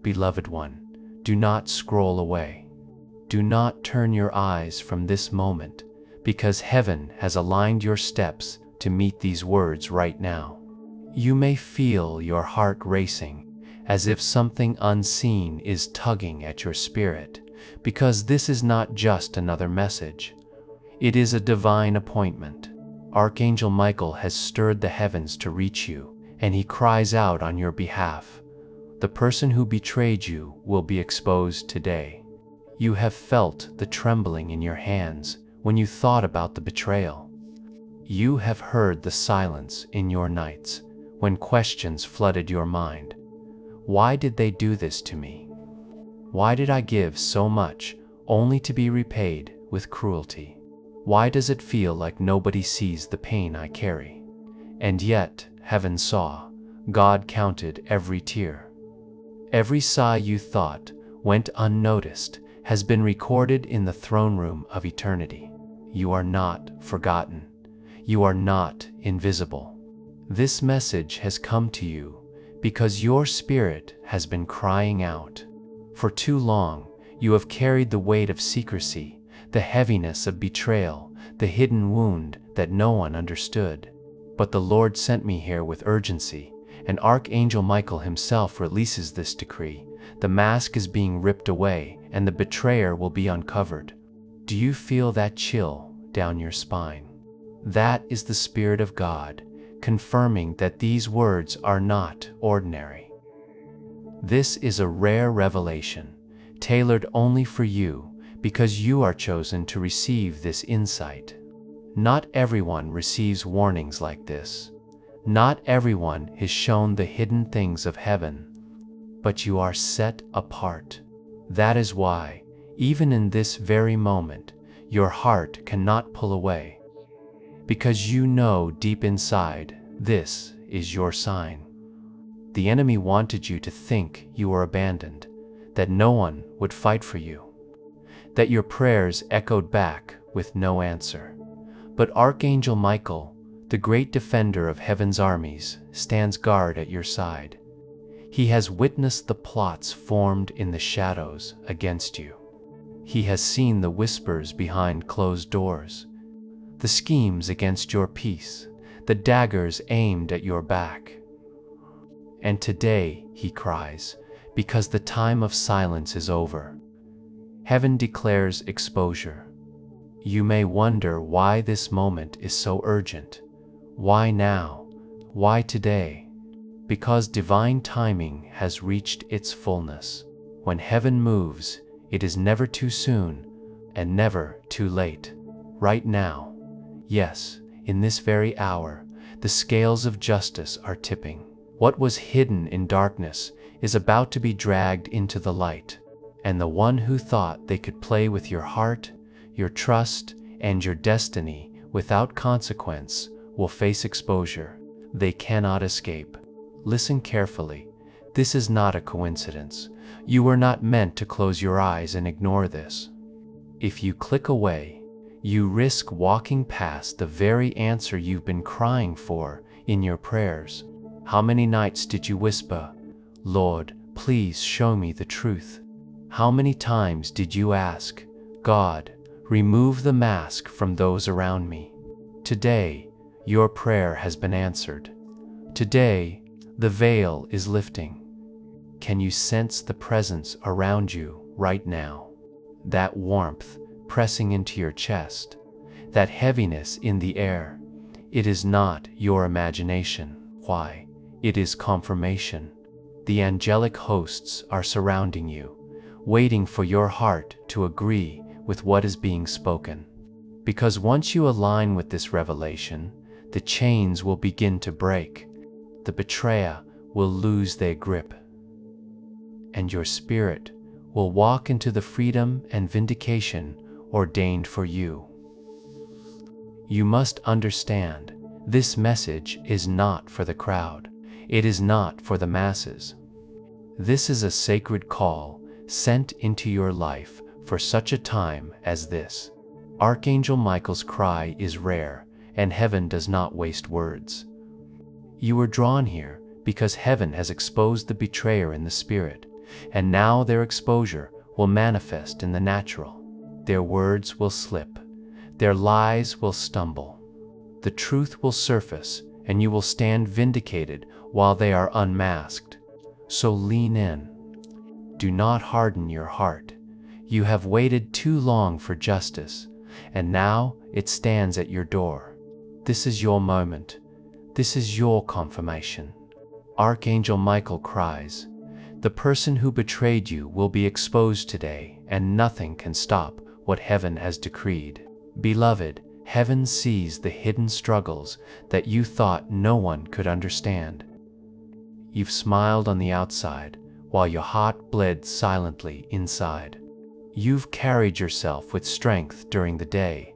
beloved one, do not scroll away. Do not turn your eyes from this moment, because heaven has aligned your steps to meet these words right now. You may feel your heart racing, as if something unseen is tugging at your spirit, because this is not just another message. It is a divine appointment. Archangel Michael has stirred the heavens to reach you, and he cries out on your behalf. The person who betrayed you will be exposed today. You have felt the trembling in your hands when you thought about the betrayal. You have heard the silence in your nights when questions flooded your mind. Why did they do this to me? Why did I give so much only to be repaid with cruelty? Why does it feel like nobody sees the pain I carry? And yet, heaven saw. God counted every tear. Every sigh you thought went unnoticed has been recorded in the throne room of eternity. You are not forgotten. You are not invisible. This message has come to you because your spirit has been crying out. For too long, you have carried the weight of secrecy, the heaviness of betrayal, the hidden wound that no one understood. But the Lord sent me here with urgency, and Archangel Michael himself releases this decree. The mask is being ripped away, and the betrayer will be uncovered. Do you feel that chill down your spine? That is the Spirit of God, confirming that these words are not ordinary. This is a rare revelation, tailored only for you, because you are chosen to receive this insight. Not everyone receives warnings like this. Not everyone is shown the hidden things of heaven. But you are set apart. That is why, even in this very moment, your heart cannot pull away. Because you know deep inside, this is your sign. The enemy wanted you to think you were abandoned, that no one would fight for you, that your prayers echoed back with no answer. But Archangel Michael, the great defender of heaven's armies, stands guard at your side. He has witnessed the plots formed in the shadows against you. He has seen the whispers behind closed doors, the schemes against your peace, the daggers aimed at your back. And today, he cries, because the time of silence is over. Heaven declares exposure. You may wonder why this moment is so urgent. Why now? Why today? Because divine timing has reached its fullness. When heaven moves, it is never too soon and never too late. Right now, yes, in this very hour, the scales of justice are tipping. What was hidden in darkness is about to be dragged into the light, and the one who thought they could play with your heart, your trust, and your destiny without consequence will face exposure. They cannot escape. Listen carefully. This is not a coincidence. You were not meant to close your eyes and ignore this. If you click away, you risk walking past the very answer you've been crying for in your prayers. How many nights did you whisper, "Lord, please show me the truth"? How many times did you ask, "God, remove the mask from those around me"? Today, your prayer has been answered. Today, the veil is lifting. Can you sense the presence around you right now? That warmth pressing into your chest, that heaviness in the air. It is not your imagination. Why? It is confirmation. The angelic hosts are surrounding you, waiting for your heart to agree with what is being spoken. Because once you align with this revelation, the chains will begin to break. The betrayer will lose their grip, and your spirit will walk into the freedom and vindication ordained for you. You must understand, this message is not for the crowd. It is not for the masses. This is a sacred call sent into your life for such a time as this. Archangel Michael's cry is rare, and heaven does not waste words. You were drawn here because heaven has exposed the betrayer in the spirit, and now their exposure will manifest in the natural. Their words will slip. Their lies will stumble. The truth will surface, and you will stand vindicated while they are unmasked. So lean in. Do not harden your heart. You have waited too long for justice, and now it stands at your door. This is your moment. This is your confirmation. Archangel Michael cries, "The person who betrayed you will be exposed today, and nothing can stop what heaven has decreed." Beloved, heaven sees the hidden struggles that you thought no one could understand. You've smiled on the outside, while your heart bled silently inside. You've carried yourself with strength during the day,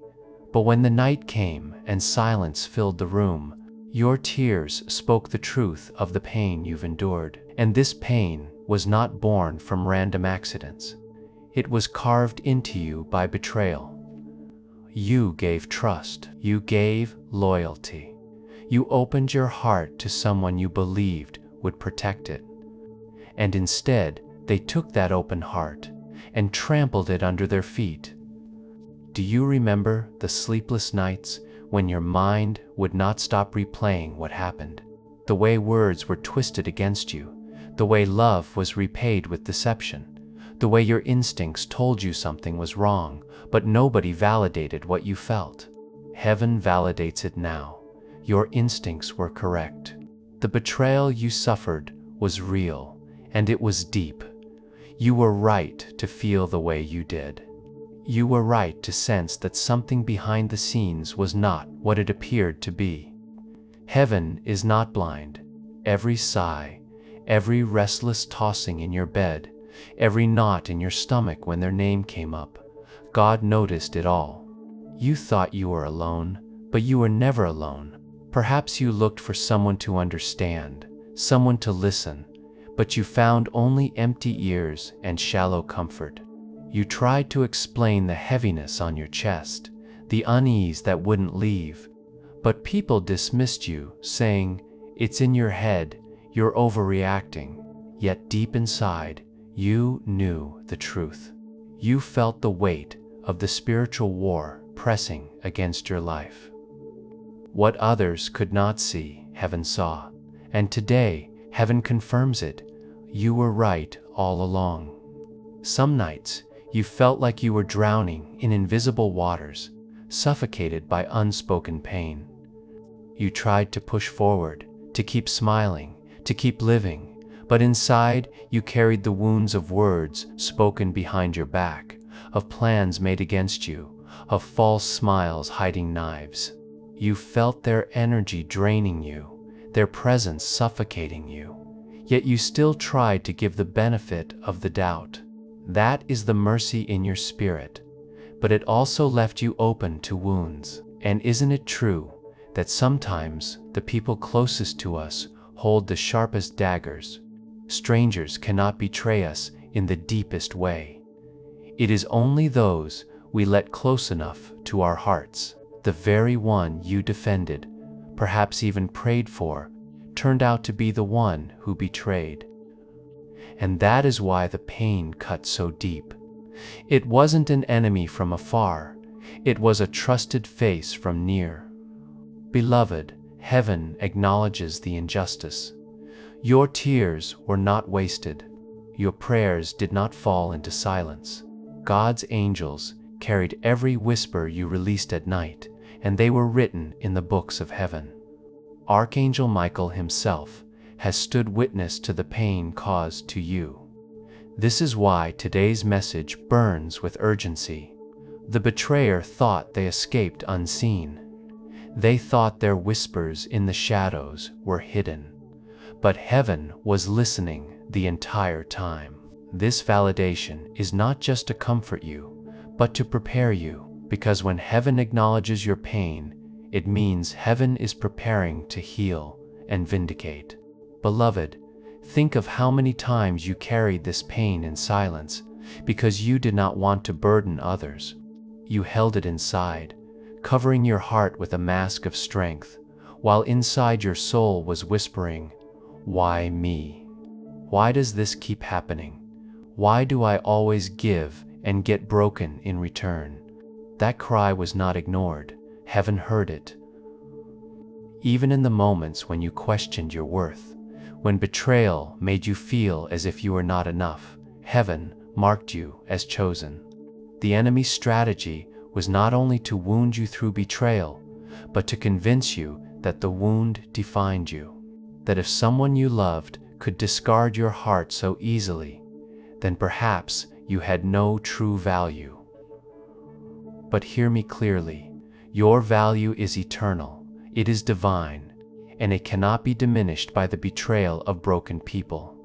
but when the night came and silence filled the room, your tears spoke the truth of the pain you've endured. And this pain was not born from random accidents. It was carved into you by betrayal. You gave trust. You gave loyalty. You opened your heart to someone you believed would protect it. And instead, they took that open heart and trampled it under their feet. Do you remember the sleepless nights when your mind would not stop replaying what happened? The way words were twisted against you, the way love was repaid with deception, the way your instincts told you something was wrong, but nobody validated what you felt. Heaven validates it now. Your instincts were correct. The betrayal you suffered was real, and it was deep. You were right to feel the way you did. You were right to sense that something behind the scenes was not what it appeared to be. Heaven is not blind. Every sigh, every restless tossing in your bed, every knot in your stomach when their name came up, God noticed it all. You thought you were alone, but you were never alone. Perhaps you looked for someone to understand, someone to listen, but you found only empty ears and shallow comfort. You tried to explain the heaviness on your chest, the unease that wouldn't leave, but people dismissed you, saying, "It's in your head, you're overreacting." Yet deep inside, you knew the truth. You felt the weight of the spiritual war pressing against your life. What others could not see, heaven saw, and today, heaven confirms it. You were right all along. Some nights, you felt like you were drowning in invisible waters, suffocated by unspoken pain. You tried to push forward, to keep smiling, to keep living, but inside you carried the wounds of words spoken behind your back, of plans made against you, of false smiles hiding knives. You felt their energy draining you, their presence suffocating you, yet you still tried to give the benefit of the doubt. That is the mercy in your spirit, but it also left you open to wounds. And isn't it true that sometimes the people closest to us hold the sharpest daggers? Strangers cannot betray us in the deepest way. It is only those we let close enough to our hearts. The very one you defended, perhaps even prayed for, turned out to be the one who betrayed. And that is why the pain cut so deep. It wasn't an enemy from afar, it was a trusted face from near. Beloved, heaven acknowledges the injustice. Your tears were not wasted. Your prayers did not fall into silence. God's angels carried every whisper you released at night, and they were written in the books of heaven. Archangel Michael himself has stood witness to the pain caused to you. This is why today's message burns with urgency. The betrayer thought they escaped unseen. They thought their whispers in the shadows were hidden. But heaven was listening the entire time. This validation is not just to comfort you, but to prepare you, because when heaven acknowledges your pain, it means heaven is preparing to heal and vindicate. Beloved, think of how many times you carried this pain in silence because you did not want to burden others. You held it inside, covering your heart with a mask of strength, while inside your soul was whispering, "Why me? Why does this keep happening?" Why do I always give and get broken in return? That cry was not ignored. Heaven heard it. Even in the moments when you questioned your worth, when betrayal made you feel as if you were not enough, heaven marked you as chosen. The enemy's strategy was not only to wound you through betrayal, but to convince you that the wound defined you. That if someone you loved could discard your heart so easily, then perhaps you had no true value. But hear me clearly, your value is eternal, it is divine, and it cannot be diminished by the betrayal of broken people.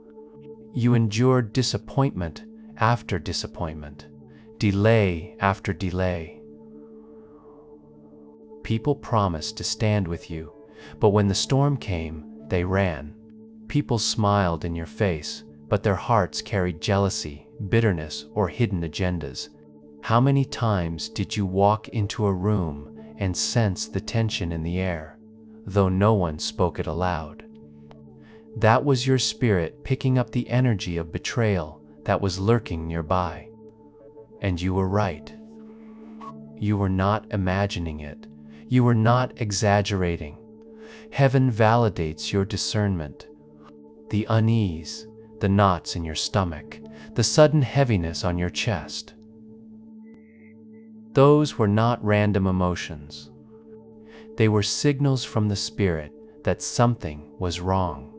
You endured disappointment after disappointment, delay after delay. People promised to stand with you, but when the storm came, they ran. People smiled in your face, but their hearts carried jealousy, bitterness, or hidden agendas. How many times did you walk into a room and sense the tension in the air, though no one spoke it aloud? That was your spirit picking up the energy of betrayal that was lurking nearby. And you were right. You were not imagining it. You were not exaggerating. Heaven validates your discernment. The unease, the knots in your stomach, the sudden heaviness on your chest. Those were not random emotions. They were signals from the Spirit that something was wrong.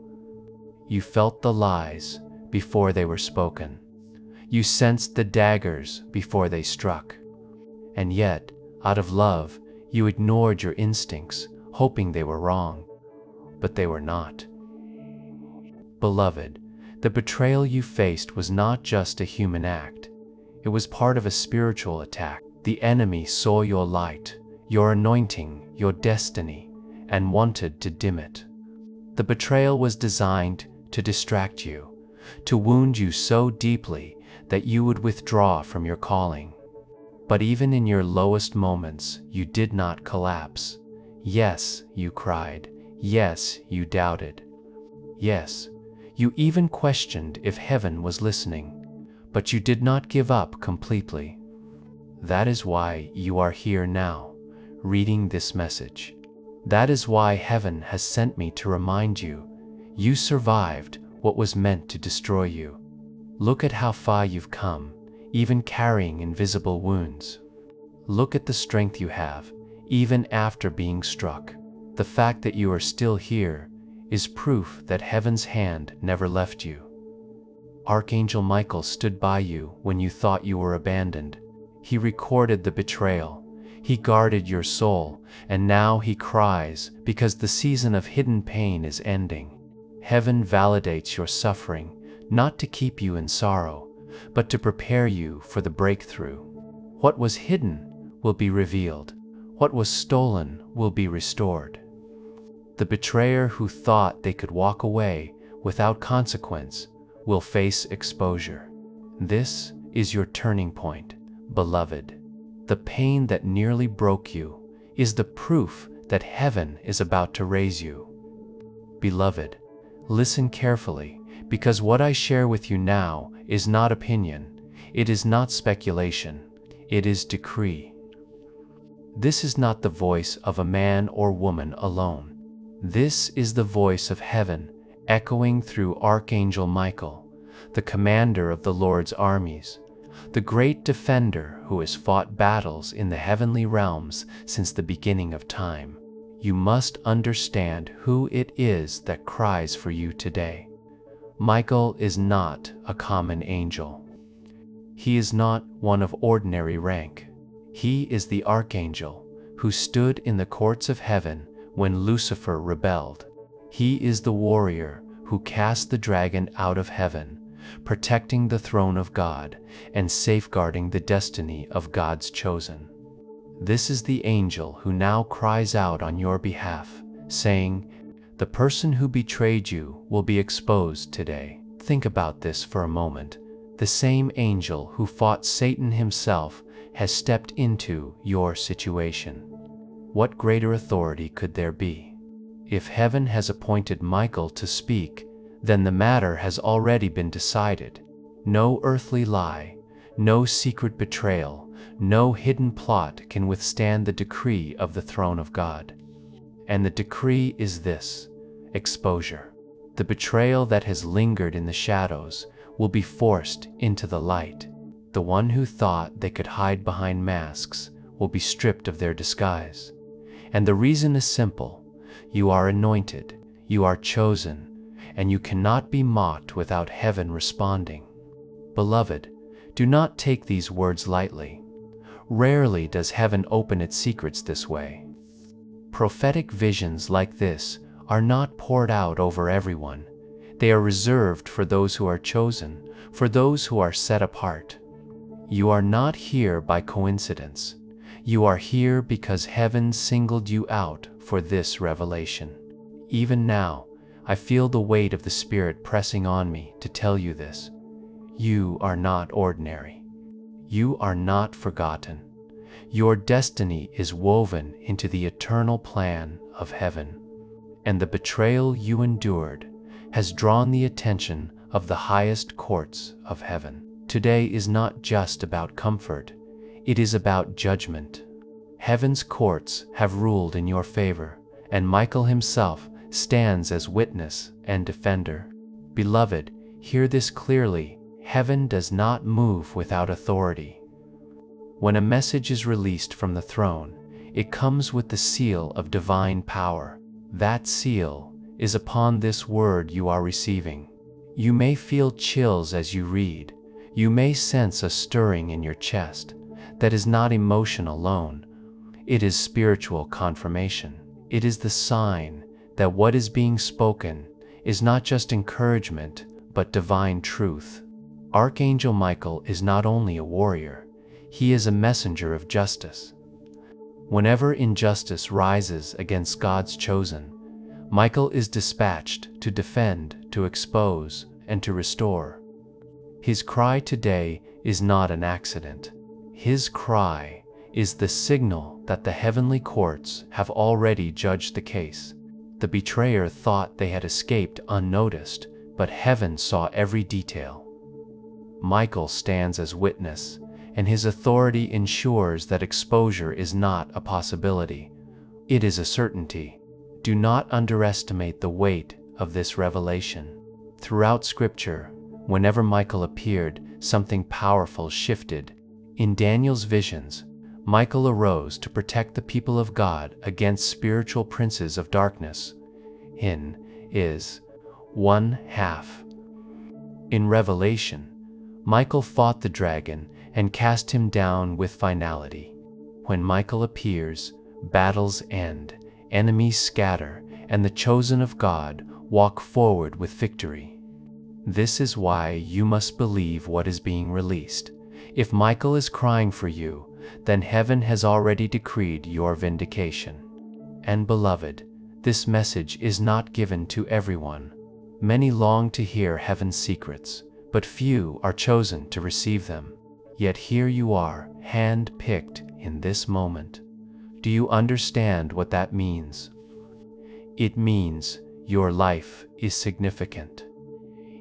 You felt the lies before they were spoken. You sensed the daggers before they struck. And yet, out of love, you ignored your instincts, hoping they were wrong. But they were not. Beloved, the betrayal you faced was not just a human act. It was part of a spiritual attack. The enemy saw your light, your anointing, your destiny, and wanted to dim it. The betrayal was designed to distract you, to wound you so deeply that you would withdraw from your calling. But even in your lowest moments, you did not collapse. Yes, you cried. Yes, you doubted. Yes, you even questioned if heaven was listening, but you did not give up completely. That is why you are here now, reading this message. That is why heaven has sent me to remind you, you survived what was meant to destroy you. Look at how far you've come, even carrying invisible wounds. Look at the strength you have, even after being struck. The fact that you are still here is proof that heaven's hand never left you. Archangel Michael stood by you when you thought you were abandoned. He recorded the betrayal. He guarded your soul, and now he cries because the season of hidden pain is ending. Heaven validates your suffering, not to keep you in sorrow, but to prepare you for the breakthrough. What was hidden will be revealed. What was stolen will be restored. The betrayer who thought they could walk away without consequence will face exposure. This is your turning point, beloved. The pain that nearly broke you is the proof that heaven is about to raise you. Beloved, listen carefully, because what I share with you now is not opinion, it is not speculation, it is decree. This is not the voice of a man or woman alone. This is the voice of heaven echoing through Archangel Michael, the commander of the Lord's armies, the great defender who has fought battles in the heavenly realms since the beginning of time. You must understand who it is that cries for you today. Michael is not a common angel. He is not one of ordinary rank. He is the Archangel who stood in the courts of heaven when Lucifer rebelled. He is the warrior who cast the dragon out of heaven, protecting the throne of God and safeguarding the destiny of God's chosen. This is the angel who now cries out on your behalf, saying, "The person who betrayed you will be exposed today." Think about this for a moment. The same angel who fought Satan himself has stepped into your situation. What greater authority could there be? If heaven has appointed Michael to speak, then the matter has already been decided. No earthly lie, no secret betrayal, no hidden plot can withstand the decree of the throne of God. And the decree is this: exposure. The betrayal that has lingered in the shadows will be forced into the light. The one who thought they could hide behind masks will be stripped of their disguise. And the reason is simple: you are anointed, you are chosen, and you cannot be mocked without heaven responding. Beloved, do not take these words lightly. Rarely does heaven open its secrets this way. Prophetic visions like this are not poured out over everyone. They are reserved for those who are chosen, for those who are set apart. You are not here by coincidence. You are here because heaven singled you out for this revelation. Even now, I feel the weight of the Spirit pressing on me to tell you this. You are not ordinary. You are not forgotten. Your destiny is woven into the eternal plan of heaven. And the betrayal you endured has drawn the attention of the highest courts of heaven. Today is not just about comfort, it is about judgment. Heaven's courts have ruled in your favor, and Michael himself stands as witness and defender. Beloved, hear this clearly: heaven does not move without authority. When a message is released from the throne, it comes with the seal of divine power. That seal is upon this word you are receiving. You may feel chills as you read. You may sense a stirring in your chest. That is not emotion alone. It is spiritual confirmation. It is the sign that what is being spoken is not just encouragement, but divine truth. Archangel Michael is not only a warrior, he is a messenger of justice. Whenever injustice rises against God's chosen, Michael is dispatched to defend, to expose, and to restore. His cry today is not an accident. His cry is the signal that the heavenly courts have already judged the case. The betrayer thought they had escaped unnoticed, but heaven saw every detail. Michael stands as witness, and his authority ensures that exposure is not a possibility. It is a certainty. Do not underestimate the weight of this revelation. Throughout Scripture, whenever Michael appeared, something powerful shifted. In Daniel's visions, Michael arose to protect the people of God against spiritual princes of darkness. In is 1/2. In Revelation, Michael fought the dragon and cast him down with finality. When Michael appears, battles end, enemies scatter, and the chosen of God walk forward with victory. This is why you must believe what is being released. If Michael is crying for you, then heaven has already decreed your vindication. And beloved, this message is not given to everyone. Many long to hear heaven's secrets, but few are chosen to receive them. Yet here you are, hand-picked in this moment. Do you understand what that means? It means your life is significant.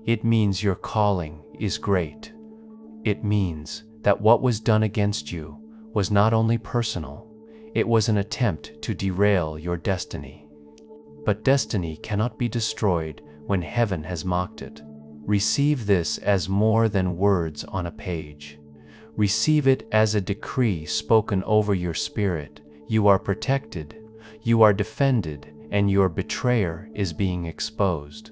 It means your calling is great. It means that what was done against you was not only personal, it was an attempt to derail your destiny. But destiny cannot be destroyed when heaven has mocked it. Receive this as more than words on a page. Receive it as a decree spoken over your spirit. You are protected, you are defended, and your betrayer is being exposed.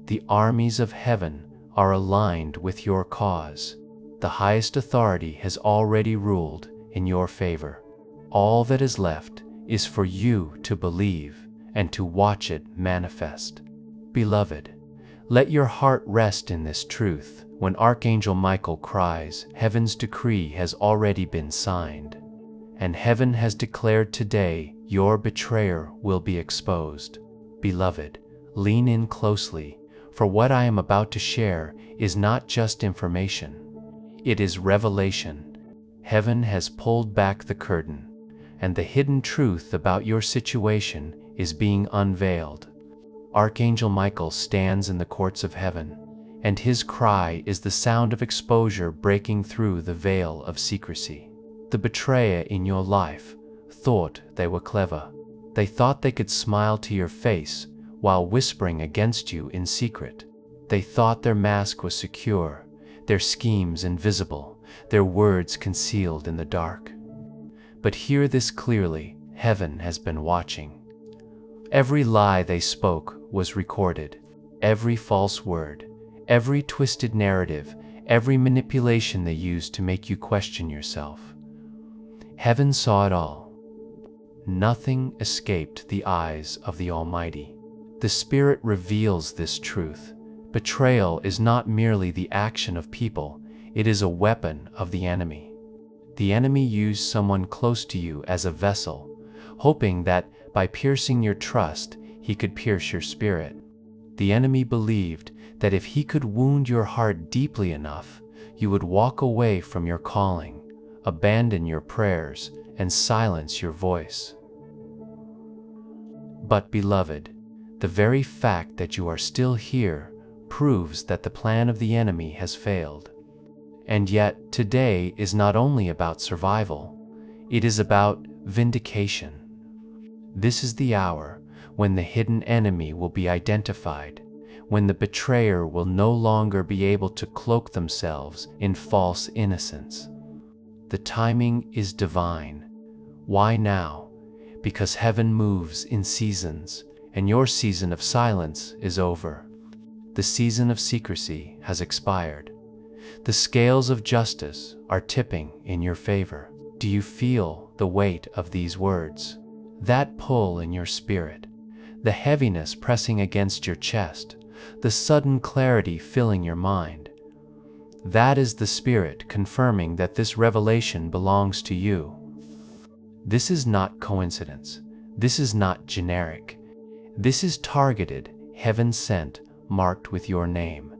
The armies of heaven are aligned with your cause. The highest authority has already ruled in your favor. All that is left is for you to believe and to watch it manifest. Beloved, let your heart rest in this truth. When Archangel Michael cries, heaven's decree has already been signed, and heaven has declared today your betrayer will be exposed. Beloved, lean in closely, for what I am about to share is not just information. It is revelation. Heaven has pulled back the curtain, and the hidden truth about your situation is being unveiled. Archangel Michael stands in the courts of heaven. and his cry is the sound of exposure breaking through the veil of secrecy. The betrayer in your life thought they were clever. They thought they could smile to your face while whispering against you in secret. They thought their mask was secure, their schemes invisible, their words concealed in the dark. But hear this clearly, heaven has been watching. Every lie they spoke was recorded. Every false word, every twisted narrative, every manipulation they used to make you question yourself. Heaven saw it all. Nothing escaped the eyes of the Almighty. The Spirit reveals this truth. Betrayal is not merely the action of people, it is a weapon of the enemy. The enemy used someone close to you as a vessel, hoping that by piercing your trust, he could pierce your spirit. The enemy believed that if he could wound your heart deeply enough, you would walk away from your calling, abandon your prayers, and silence your voice. But beloved, the very fact that you are still here proves that the plan of the enemy has failed. And yet, today is not only about survival, it is about vindication. This is the hour when the hidden enemy will be identified, when the betrayer will no longer be able to cloak themselves in false innocence. The timing is divine. Why now? Because heaven moves in seasons, and your season of silence is over. The season of secrecy has expired. The scales of justice are tipping in your favor. Do you feel the weight of these words? That pull in your spirit, the heaviness pressing against your chest, the sudden clarity filling your mind. That is the Spirit confirming that this revelation belongs to you. This is not coincidence. This is not generic. This is targeted, heaven-sent, marked with your name.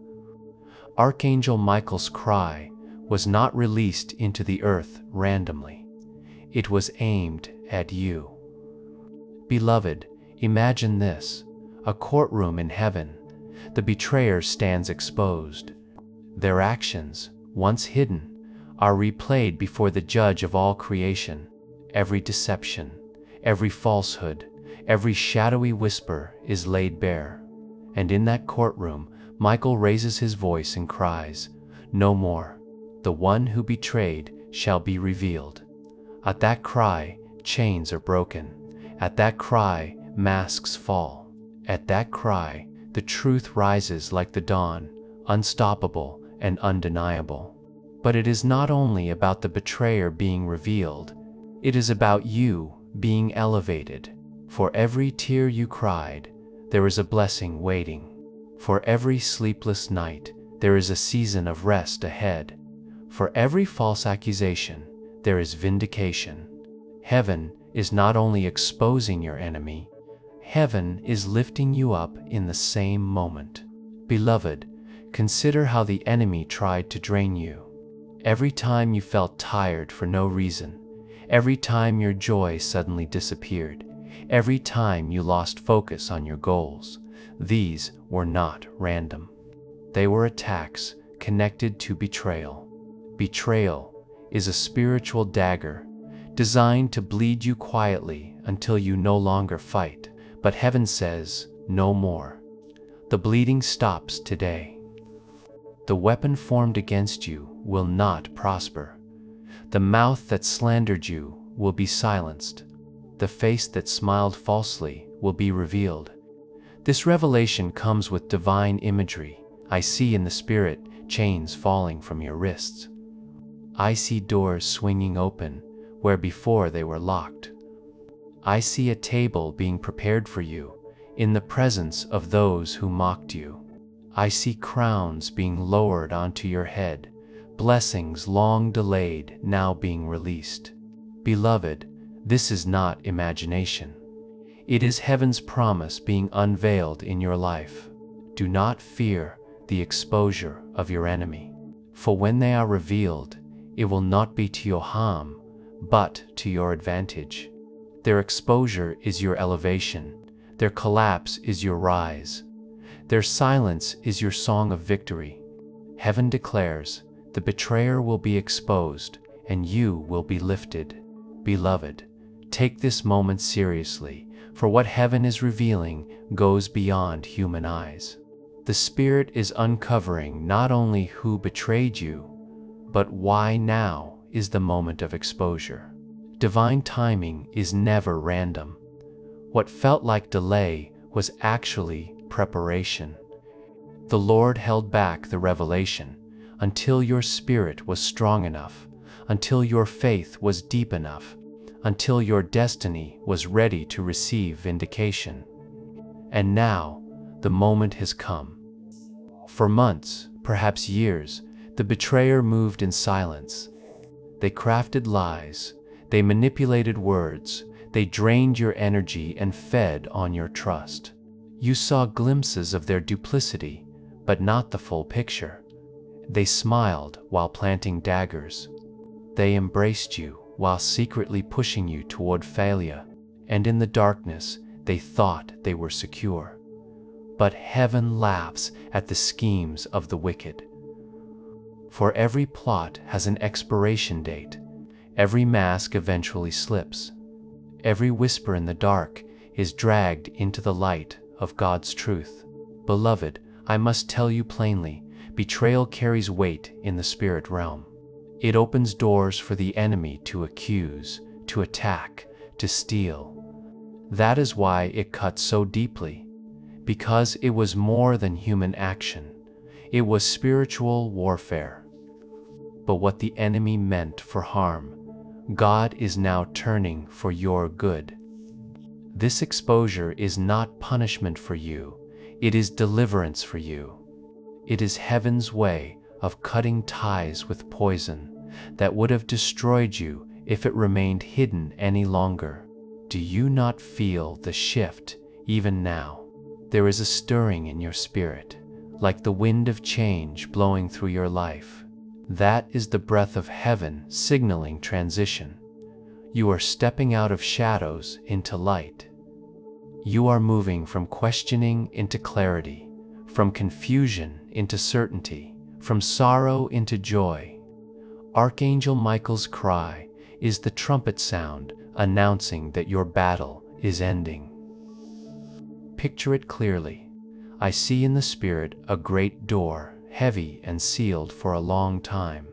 Archangel Michael's cry was not released into the earth randomly. It was aimed at you. Beloved, imagine this: a courtroom in heaven. The betrayer stands exposed. Their actions, once hidden, are replayed before the judge of all creation. Every deception, every falsehood, every shadowy whisper is laid bare. And in that courtroom, Michael raises his voice and cries, "No more. The one who betrayed shall be revealed." At that cry, chains are broken. At that cry, masks fall. At that cry, the truth rises like the dawn, unstoppable and undeniable. But it is not only about the betrayer being revealed, it is about you being elevated. For every tear you cried, there is a blessing waiting. For every sleepless night, there is a season of rest ahead. For every false accusation, there is vindication. Heaven is not only exposing your enemy, heaven is lifting you up in the same moment. Beloved, consider how the enemy tried to drain you. Every time you felt tired for no reason, every time your joy suddenly disappeared, every time you lost focus on your goals, these were not random. They were attacks connected to betrayal. Betrayal is a spiritual dagger designed to bleed you quietly until you no longer fight. But heaven says, no more. The bleeding stops today. The weapon formed against you will not prosper. The mouth that slandered you will be silenced. The face that smiled falsely will be revealed. This revelation comes with divine imagery. I see in the Spirit chains falling from your wrists. I see doors swinging open where before they were locked. I see a table being prepared for you in the presence of those who mocked you. I see crowns being lowered onto your head, blessings long delayed now being released. Beloved, this is not imagination. It is heaven's promise being unveiled in your life. Do not fear the exposure of your enemy, for when they are revealed, it will not be to your harm, but to your advantage. Their exposure is your elevation. Their collapse is your rise. Their silence is your song of victory. Heaven declares, the betrayer will be exposed, and you will be lifted. Beloved, take this moment seriously, for what heaven is revealing goes beyond human eyes. The Spirit is uncovering not only who betrayed you, but why now is the moment of exposure. Divine timing is never random. What felt like delay was actually preparation. The Lord held back the revelation until your spirit was strong enough, until your faith was deep enough, until your destiny was ready to receive vindication. And now, the moment has come. For months, perhaps years, the betrayer moved in silence. They crafted lies, they manipulated words, they drained your energy and fed on your trust. You saw glimpses of their duplicity, but not the full picture. They smiled while planting daggers. They embraced you while secretly pushing you toward failure, and in the darkness they thought they were secure. But heaven laughs at the schemes of the wicked. For every plot has an expiration date. Every mask eventually slips. Every whisper in the dark is dragged into the light of God's truth. Beloved, I must tell you plainly, betrayal carries weight in the spirit realm. It opens doors for the enemy to accuse, to attack, to steal. That is why it cuts so deeply, because it was more than human action. It was spiritual warfare. But what the enemy meant for harm, God is now turning for your good. This exposure is not punishment for you, it is deliverance for you. It is heaven's way of cutting ties with poison that would have destroyed you if it remained hidden any longer. Do you not feel the shift even now? There is a stirring in your spirit, like the wind of change blowing through your life. That is the breath of heaven signaling transition. You are stepping out of shadows into light. You are moving from questioning into clarity, from confusion into certainty, from sorrow into joy. Archangel Michael's cry is the trumpet sound announcing that your battle is ending. Picture it clearly. I see in the spirit a great door, heavy and sealed for a long time.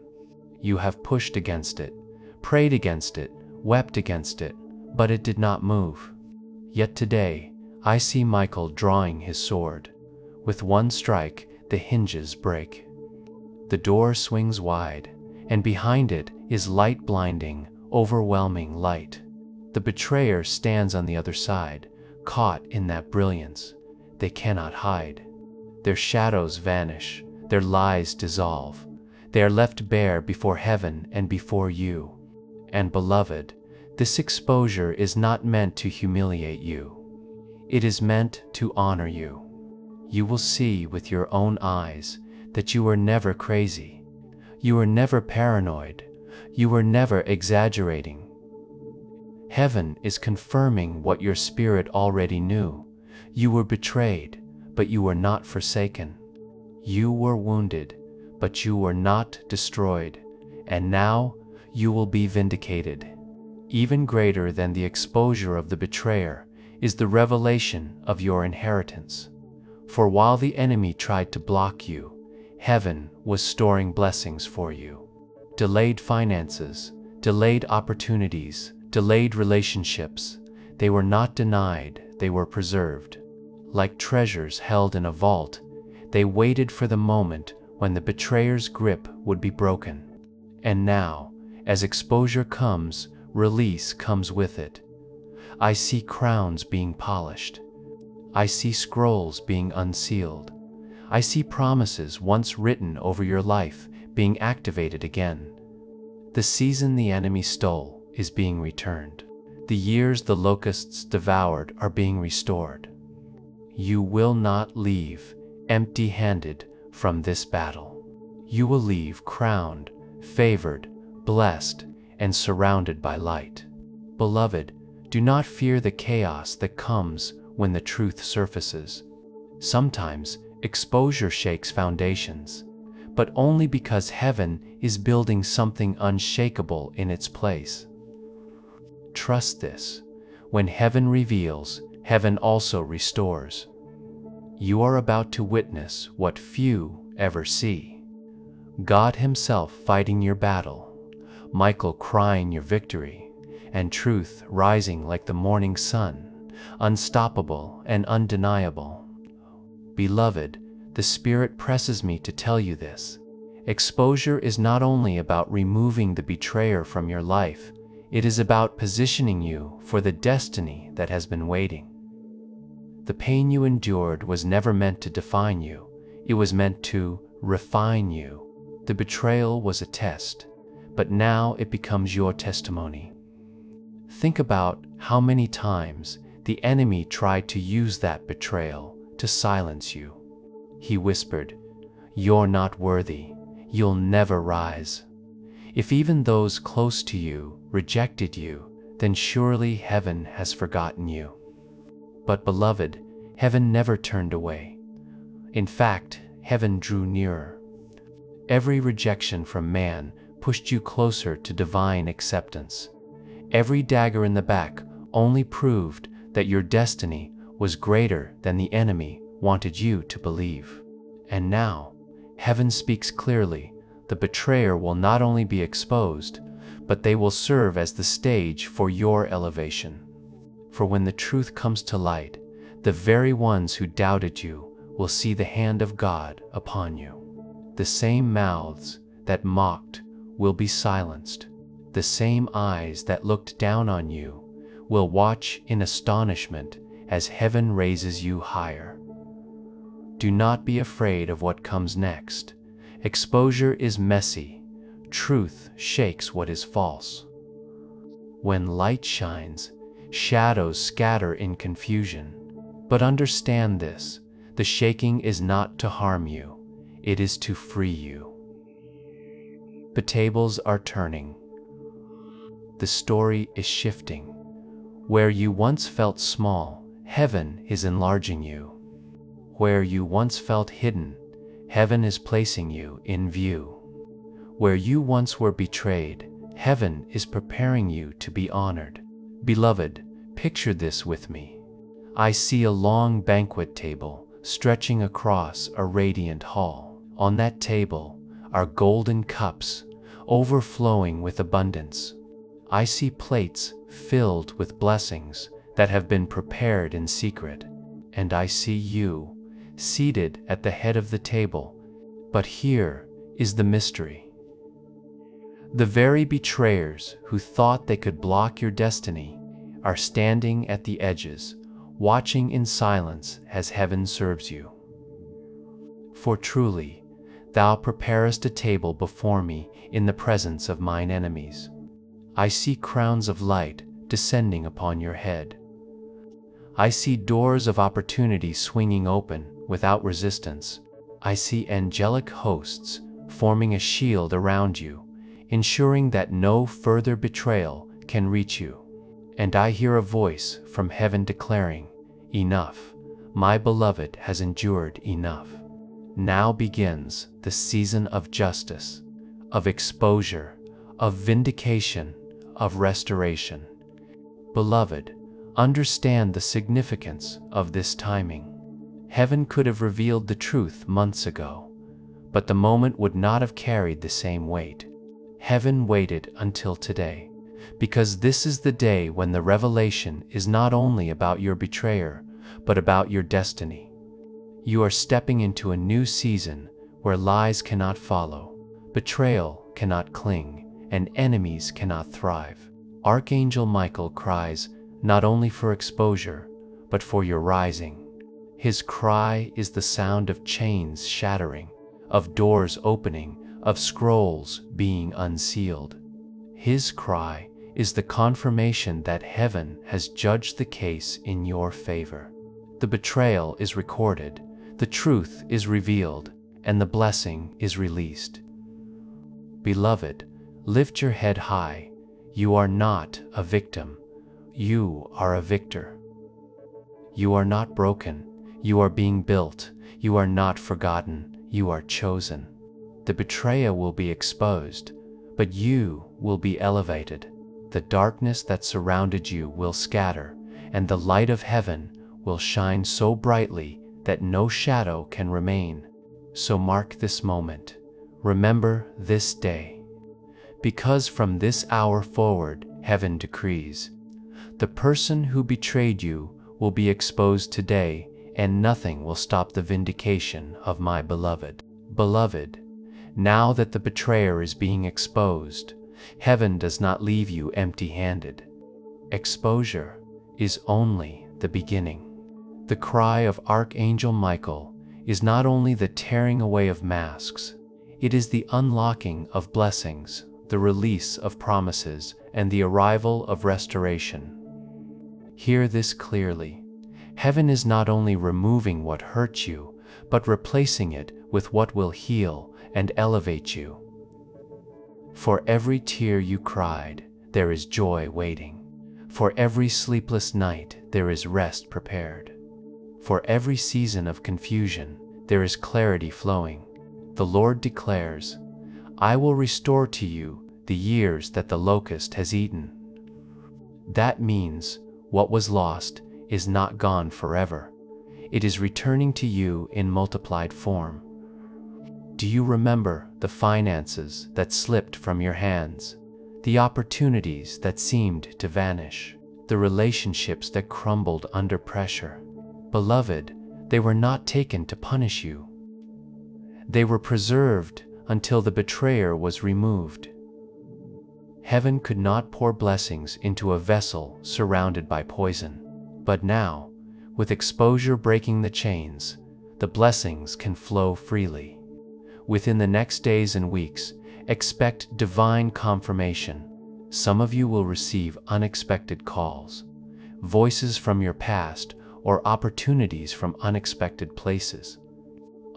You have pushed against it, prayed against it, wept against it, but it did not move. Yet today, I see Michael drawing his sword. With one strike, the hinges break. The door swings wide, and behind it is light, blinding, overwhelming light. The betrayer stands on the other side, caught in that brilliance. They cannot hide. Their shadows vanish, their lies dissolve. They are left bare before heaven and before you. And beloved, this exposure is not meant to humiliate you. It is meant to honor you. You will see with your own eyes that you were never crazy. You were never paranoid. You were never exaggerating. Heaven is confirming what your spirit already knew. You were betrayed, but you were not forsaken. You were wounded, but you were not destroyed. And now you will be vindicated. Even greater than the exposure of the betrayer is the revelation of your inheritance. For while the enemy tried to block you, heaven was storing blessings for you. Delayed finances, delayed opportunities, delayed relationships, they were not denied, they were preserved. Like treasures held in a vault, they waited for the moment when the betrayer's grip would be broken. And now, as exposure comes, release comes with it. I see crowns being polished. I see scrolls being unsealed. I see promises once written over your life being activated again. The season the enemy stole is being returned. The years the locusts devoured are being restored. You will not leave empty-handed from this battle. You will leave crowned, favored, blessed, and surrounded by light. Beloved, do not fear the chaos that comes when the truth surfaces. Sometimes Exposure shakes foundations, but only because heaven is building something unshakable in its place. Trust this. When heaven reveals, heaven also restores. You are about to witness what few ever see. God Himself fighting your battle, Michael crying your victory, and truth rising like the morning sun, unstoppable and undeniable. Beloved, the Spirit presses me to tell you this. Exposure is not only about removing the betrayer from your life, it is about positioning you for the destiny that has been waiting. The pain you endured was never meant to define you, it was meant to refine you. The betrayal was a test, but now it becomes your testimony. Think about how many times the enemy tried to use that betrayal to silence you. He whispered, "You're not worthy, you'll never rise." If even those close to you rejected you, then surely heaven has forgotten you. But beloved, heaven never turned away. In fact, heaven drew nearer. Every rejection from man pushed you closer to divine acceptance. Every dagger in the back only proved that your destiny was greater than the enemy wanted you to believe. And now, heaven speaks clearly. The betrayer will not only be exposed, but they will serve as the stage for your elevation. For when the truth comes to light, the very ones who doubted you will see the hand of God upon you. The same mouths that mocked will be silenced. The same eyes that looked down on you will watch in astonishment as heaven raises you higher. Do not be afraid of what comes next. Exposure is messy. Truth shakes what is false. When light shines, shadows scatter in confusion. But understand this, the shaking is not to harm you, it is to free you. The tables are turning. The story is shifting. Where you once felt small, heaven is enlarging you. Where you once felt hidden, heaven is placing you in view. Where you once were betrayed, heaven is preparing you to be honored. Beloved, picture this with me. I see a long banquet table stretching across a radiant hall. On that table are golden cups overflowing with abundance. I see plates filled with blessings that have been prepared in secret. And I see you seated at the head of the table. But here is the mystery. The very betrayers who thought they could block your destiny are standing at the edges, watching in silence as heaven serves you. For truly, thou preparest a table before me in the presence of mine enemies. I see crowns of light descending upon your head. I see doors of opportunity swinging open without resistance. I see angelic hosts forming a shield around you, ensuring that no further betrayal can reach you. And I hear a voice from heaven declaring, "Enough, my beloved has endured enough." Now begins the season of justice, of exposure, of vindication, of restoration. Beloved, understand the significance of this timing. Heaven could have revealed the truth months ago, but the moment would not have carried the same weight. Heaven waited until today, because this is the day when the revelation is not only about your betrayer, but about your destiny. You are stepping into a new season where lies cannot follow, betrayal cannot cling, and enemies cannot thrive. Archangel Michael cries not only for exposure, but for your rising. His cry is the sound of chains shattering, of doors opening, of scrolls being unsealed. His cry is the confirmation that heaven has judged the case in your favor. The betrayal is recorded, the truth is revealed, and the blessing is released. Beloved, lift your head high. You are not a victim. You are a victor. You are not broken. You are being built. You are not forgotten. You are chosen. The betrayer will be exposed, but you will be elevated. The darkness that surrounded you will scatter, and the light of heaven will shine so brightly that no shadow can remain. So mark this moment. Remember this day. Because from this hour forward, heaven decrees. The person who betrayed you will be exposed today, and nothing will stop the vindication of my beloved. Beloved, now that the betrayer is being exposed, heaven does not leave you empty-handed. Exposure is only the beginning. The cry of Archangel Michael is not only the tearing away of masks, it is the unlocking of blessings, the release of promises, and the arrival of restoration. Hear this clearly. Heaven is not only removing what hurt you, but replacing it with what will heal and elevate you. For every tear you cried, there is joy waiting. For every sleepless night, there is rest prepared. For every season of confusion, there is clarity flowing. The Lord declares, I will restore to you the years that the locust has eaten. That means what was lost is not gone forever. It is returning to you in multiplied form. Do you remember the finances that slipped from your hands, the opportunities that seemed to vanish, the relationships that crumbled under pressure? Beloved, they were not taken to punish you. They were preserved until the betrayer was removed. Heaven could not pour blessings into a vessel surrounded by poison. But now, with exposure breaking the chains, the blessings can flow freely. Within the next days and weeks, expect divine confirmation. Some of you will receive unexpected calls, voices from your past, or opportunities from unexpected places.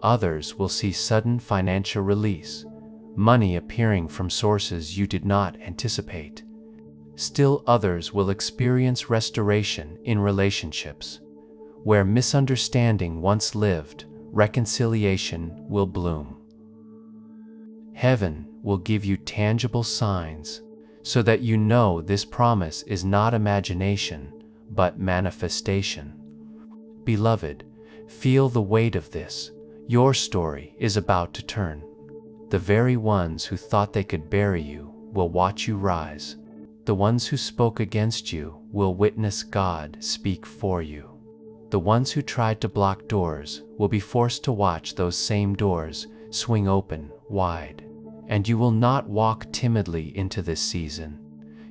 Others will see sudden financial release, money appearing from sources you did not anticipate. Still others will experience restoration in relationships. Where misunderstanding once lived, reconciliation will bloom. Heaven will give you tangible signs so that you know this promise is not imagination, but manifestation. Beloved, feel the weight of this. Your story is about to turn. The very ones who thought they could bury you will watch you rise. The ones who spoke against you will witness God speak for you. The ones who tried to block doors will be forced to watch those same doors swing open wide. And you will not walk timidly into this season.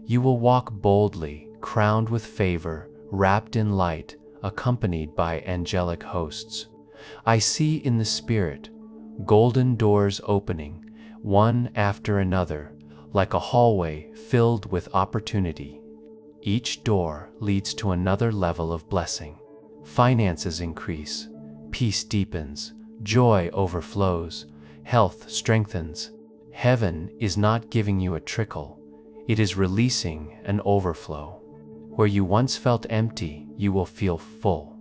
You will walk boldly, crowned with favor, wrapped in light, accompanied by angelic hosts. I see in the Spirit golden doors opening, one after another, like a hallway filled with opportunity. Each door leads to another level of blessing. Finances increase, peace deepens, joy overflows, health strengthens. Heaven is not giving you a trickle, it is releasing an overflow. Where you once felt empty, you will feel full.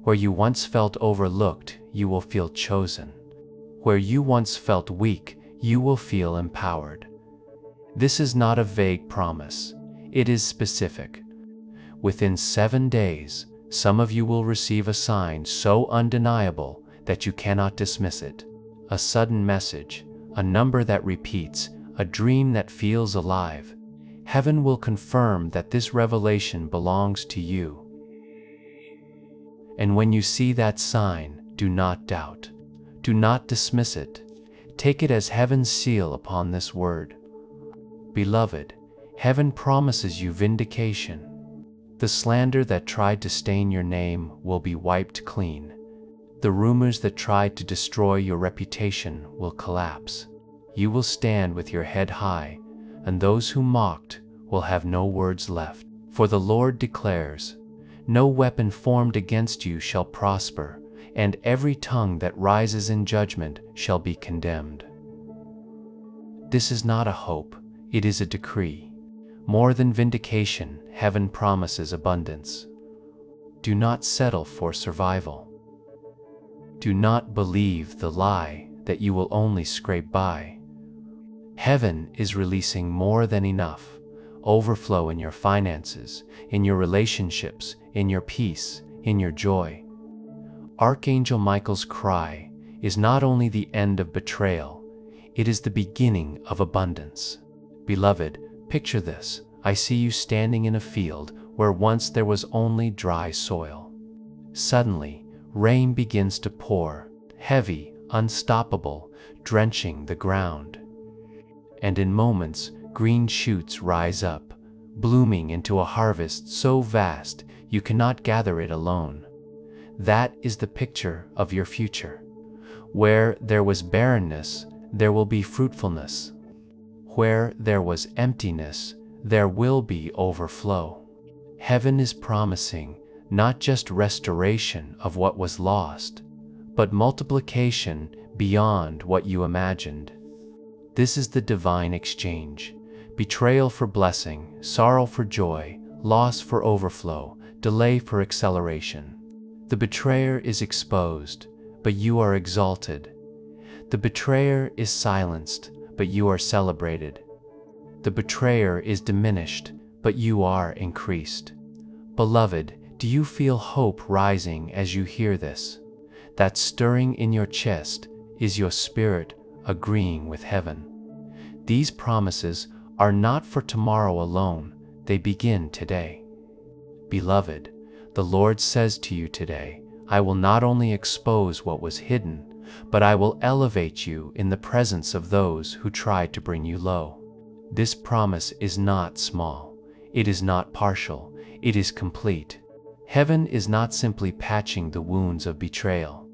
Where you once felt overlooked, you will feel chosen. Where you once felt weak, you will feel empowered. This is not a vague promise, it is specific. Within 7 days, some of you will receive a sign so undeniable that you cannot dismiss it. A sudden message, a number that repeats, a dream that feels alive. Heaven will confirm that this revelation belongs to you. And when you see that sign, do not doubt. Do not dismiss it. Take it as heaven's seal upon this word. Beloved, heaven promises you vindication. The slander that tried to stain your name will be wiped clean. The rumors that tried to destroy your reputation will collapse. You will stand with your head high, and those who mocked will have no words left. For the Lord declares, no weapon formed against you shall prosper, and every tongue that rises in judgment shall be condemned. This is not a hope, it is a decree. More than vindication, heaven promises abundance. Do not settle for survival. Do not believe the lie that you will only scrape by. Heaven is releasing more than enough, overflow in your finances, in your relationships, in your peace, in your joy. Archangel Michael's cry is not only the end of betrayal, it is the beginning of abundance. Beloved, picture this. I see you standing in a field where once there was only dry soil. Suddenly, rain begins to pour, heavy, unstoppable, drenching the ground. And in moments, green shoots rise up, blooming into a harvest so vast you cannot gather it alone. That is the picture of your future. Where there was barrenness, there will be fruitfulness. Where there was emptiness, there will be overflow. Heaven is promising not just restoration of what was lost, but multiplication beyond what you imagined. This is the divine exchange: betrayal for blessing, sorrow for joy, loss for overflow, delay for acceleration. The betrayer is exposed, but you are exalted. The betrayer is silenced, but you are celebrated. The betrayer is diminished, but you are increased. Beloved, do you feel hope rising as you hear this? That stirring in your chest is your spirit agreeing with heaven. These promises are not for tomorrow alone, they begin today. Beloved, the Lord says to you today, I will not only expose what was hidden, but I will elevate you in the presence of those who tried to bring you low. This promise is not small, it is not partial, it is complete. Heaven is not simply patching the wounds of betrayal.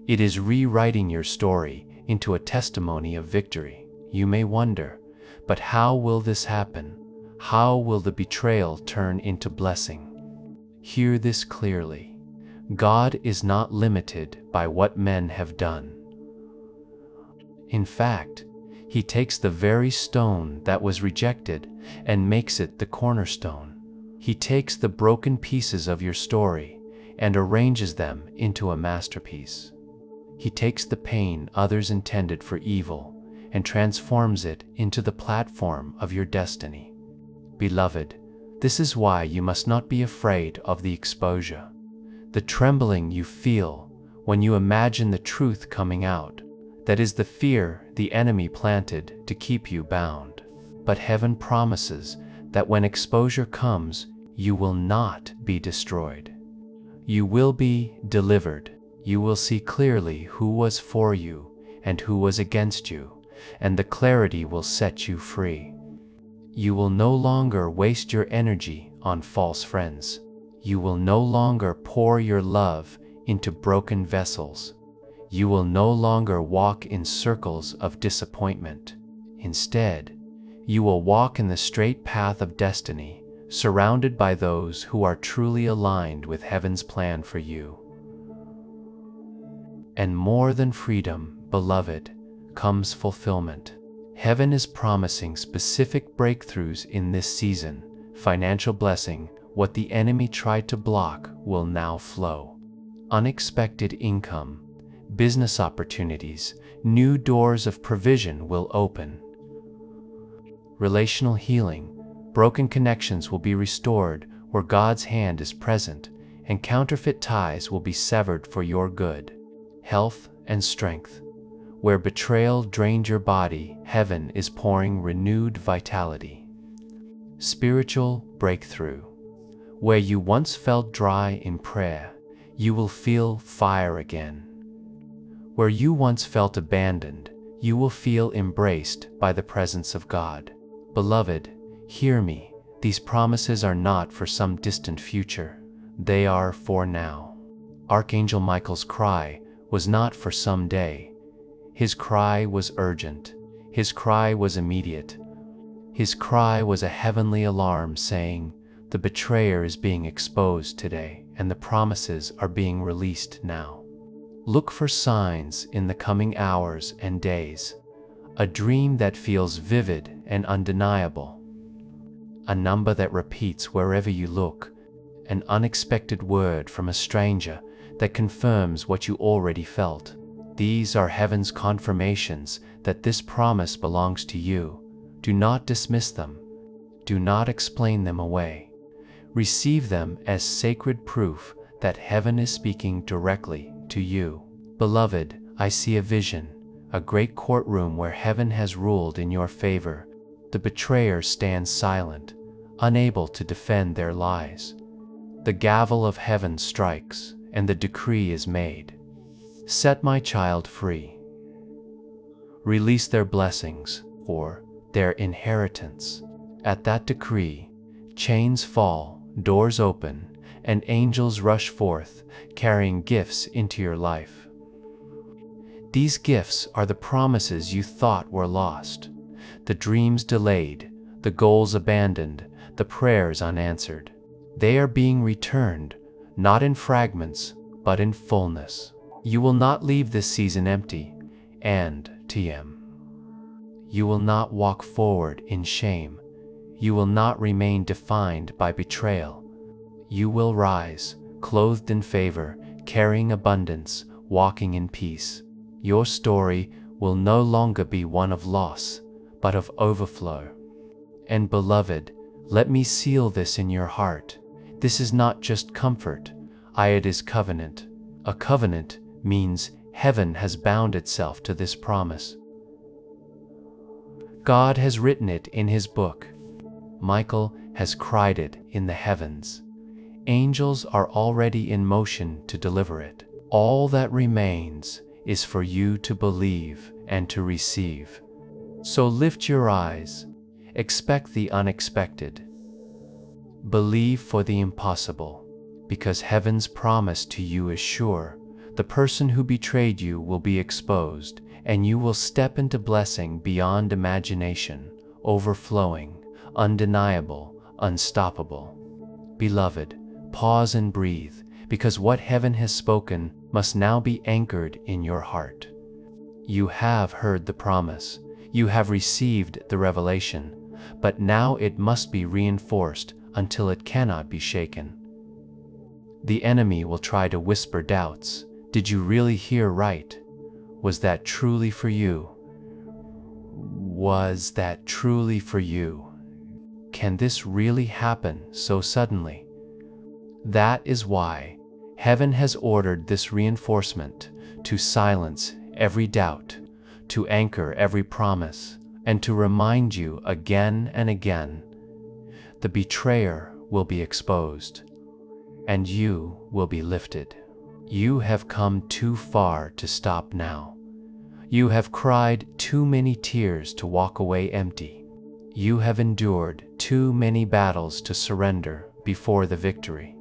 It is rewriting your story into a testimony of victory. You may wonder, but how will this happen? How will the betrayal turn into blessing? Hear this clearly. God is not limited by what men have done. In fact, He takes the very stone that was rejected and makes it the cornerstone. He takes the broken pieces of your story and arranges them into a masterpiece. He takes the pain others intended for evil and transforms it into the platform of your destiny. Beloved, this is why you must not be afraid of the exposure. The trembling you feel when you imagine the truth coming out, that is the fear the enemy planted to keep you bound. But heaven promises that when exposure comes, you will not be destroyed. You will be delivered. You will see clearly who was for you and who was against you, and the clarity will set you free. You will no longer waste your energy on false friends. You will no longer pour your love into broken vessels. You will no longer walk in circles of disappointment. Instead, you will walk in the straight path of destiny, surrounded by those who are truly aligned with heaven's plan for you. And more than freedom, beloved, comes fulfillment. Heaven is promising specific breakthroughs in this season. Financial blessing, what the enemy tried to block, will now flow. Unexpected income, business opportunities, new doors of provision will open. Relational healing, broken connections will be restored where God's hand is present, and counterfeit ties will be severed for your good. Health and strength, where betrayal drained your body, heaven is pouring renewed vitality. Spiritual breakthrough, where you once felt dry in prayer, you will feel fire again. Where you once felt abandoned, you will feel embraced by the presence of God. Beloved, hear me. These promises are not for some distant future. They are for now. Archangel Michael's cry was not for some day. His cry was urgent. His cry was immediate. His cry was a heavenly alarm saying, the betrayer is being exposed today, and the promises are being released now. Look for signs in the coming hours and days. A dream that feels vivid and undeniable. A number that repeats wherever you look. An unexpected word from a stranger that confirms what you already felt. These are heaven's confirmations that this promise belongs to you. Do not dismiss them. Do not explain them away. Receive them as sacred proof that heaven is speaking directly to you. Beloved, I see a vision, a great courtroom where heaven has ruled in your favor. The betrayer stands silent, unable to defend their lies. The gavel of heaven strikes, and the decree is made. Set my child free. Release their blessings, or their inheritance. At that decree, chains fall, doors open, and angels rush forth, carrying gifts into your life. These gifts are the promises you thought were lost, the dreams delayed, the goals abandoned, the prayers unanswered. They are being returned, not in fragments, but in fullness. You will not leave this season empty, and TM. You will not walk forward in shame. You will not remain defined by betrayal. You will rise, clothed in favor, carrying abundance, walking in peace. Your story will no longer be one of loss, but of overflow. And beloved, let me seal this in your heart. This is not just comfort, it is covenant. A covenant means heaven has bound itself to this promise. God has written it in his book. Michael has cried it in the heavens. Angels are already in motion to deliver it. All that remains is for you to believe and to receive. So lift your eyes, expect the unexpected. Believe for the impossible, because heaven's promise to you is sure. The person who betrayed you will be exposed, and you will step into blessing beyond imagination, overflowing, undeniable, unstoppable. Beloved, pause and breathe, because what heaven has spoken must now be anchored in your heart. You have heard the promise, you have received the revelation, but now it must be reinforced until it cannot be shaken. The enemy will try to whisper doubts. Did you really hear right? Was that truly for you? Was that truly for you? Can this really happen so suddenly? That is why heaven has ordered this reinforcement to silence every doubt, to anchor every promise, and to remind you again and again. The betrayer will be exposed, and you will be lifted. You have come too far to stop now. You have cried too many tears to walk away empty. You have endured too many battles to surrender before the victory.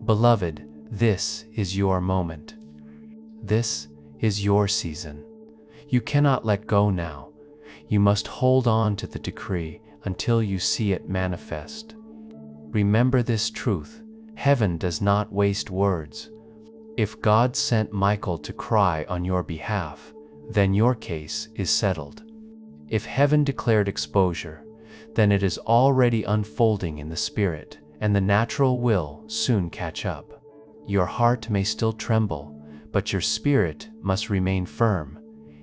Beloved, this is your moment. This is your season. You cannot let go now. You must hold on to the decree until you see it manifest. Remember this truth: heaven does not waste words. If God sent Michael to cry on your behalf, then your case is settled. If heaven declared exposure, then it is already unfolding in the spirit, and the natural will soon catch up. Your heart may still tremble, but your spirit must remain firm.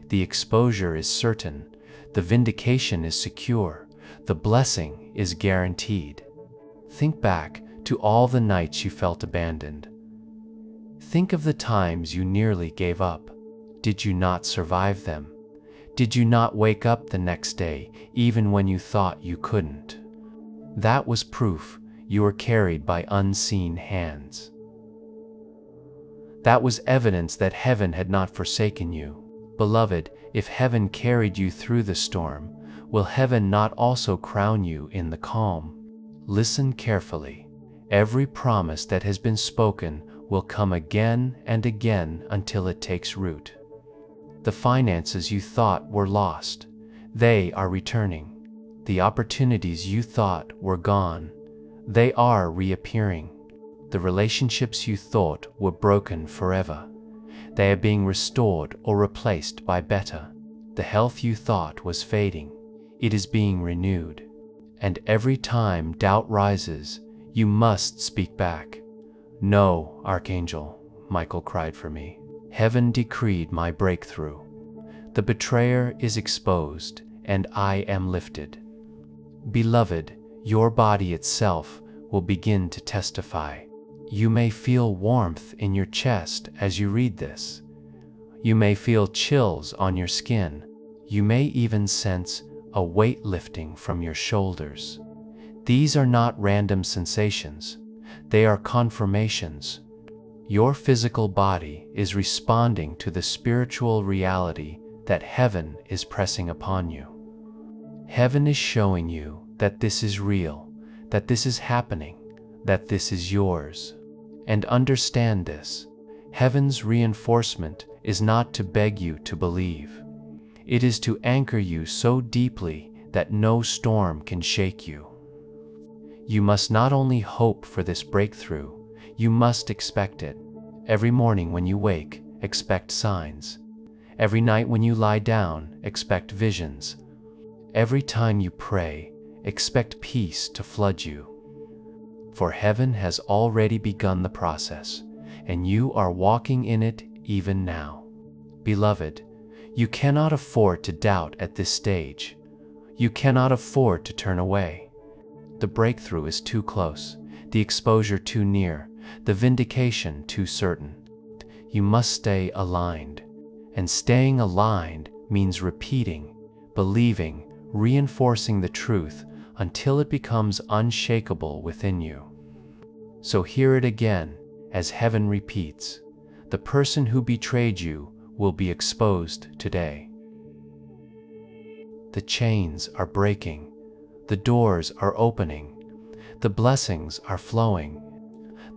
The exposure is certain, the vindication is secure, the blessing is guaranteed. Think back to all the nights you felt abandoned. Think of the times you nearly gave up. Did you not survive them? Did you not wake up the next day, even when you thought you couldn't? That was proof you were carried by unseen hands. That was evidence that heaven had not forsaken you. Beloved, if heaven carried you through the storm, will heaven not also crown you in the calm? Listen carefully. Every promise that has been spoken will come again and again until it takes root. The finances you thought were lost, they are returning. The opportunities you thought were gone, they are reappearing. The relationships you thought were broken forever, they are being restored or replaced by better. The health you thought was fading, it is being renewed. And every time doubt rises, you must speak back. No, Archangel, Michael cried for me. Heaven decreed my breakthrough. The betrayer is exposed, and I am lifted. Beloved, your body itself will begin to testify. You may feel warmth in your chest as you read this. You may feel chills on your skin. You may even sense a weight lifting from your shoulders. These are not random sensations. They are confirmations. Your physical body is responding to the spiritual reality that heaven is pressing upon you. Heaven is showing you that this is real, that this is happening, that this is yours. And understand this, heaven's reinforcement is not to beg you to believe. It is to anchor you so deeply that no storm can shake you. You must not only hope for this breakthrough, you must expect it. Every morning when you wake, expect signs. Every night when you lie down, expect visions. Every time you pray, expect peace to flood you. For heaven has already begun the process, and you are walking in it even now. Beloved, you cannot afford to doubt at this stage. You cannot afford to turn away. The breakthrough is too close, the exposure too near, the vindication too certain. You must stay aligned, and staying aligned means repeating, believing, reinforcing the truth until it becomes unshakable within you. So hear it again as heaven repeats, the person who betrayed you will be exposed today. The chains are breaking, the doors are opening, the blessings are flowing.